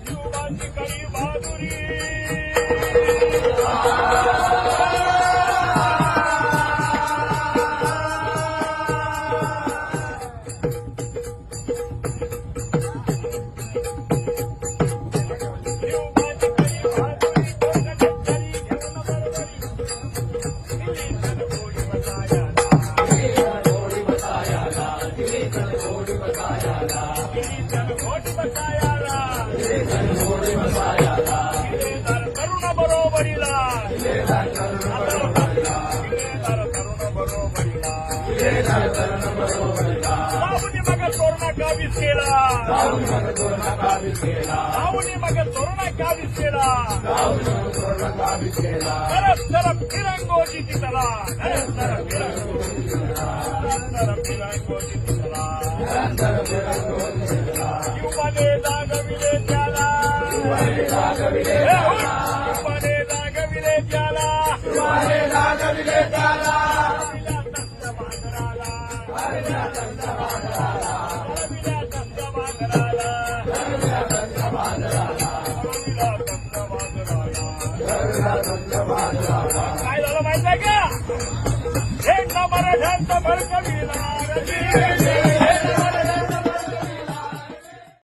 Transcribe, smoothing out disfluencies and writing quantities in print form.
युवाची करी बहादुरी तरुण बरोबरीला बाबूने मग तोरणा काबीज केला बाबूने मग तोरणा काबीज केला तरफ तरफ फिरंगोजी तिथला फिरंगोजी तिथला युवाने दागविले त्याला युवाने दागविले त्याला काय झालं माहित आहे का? एक मराठ्यांचं भडकविला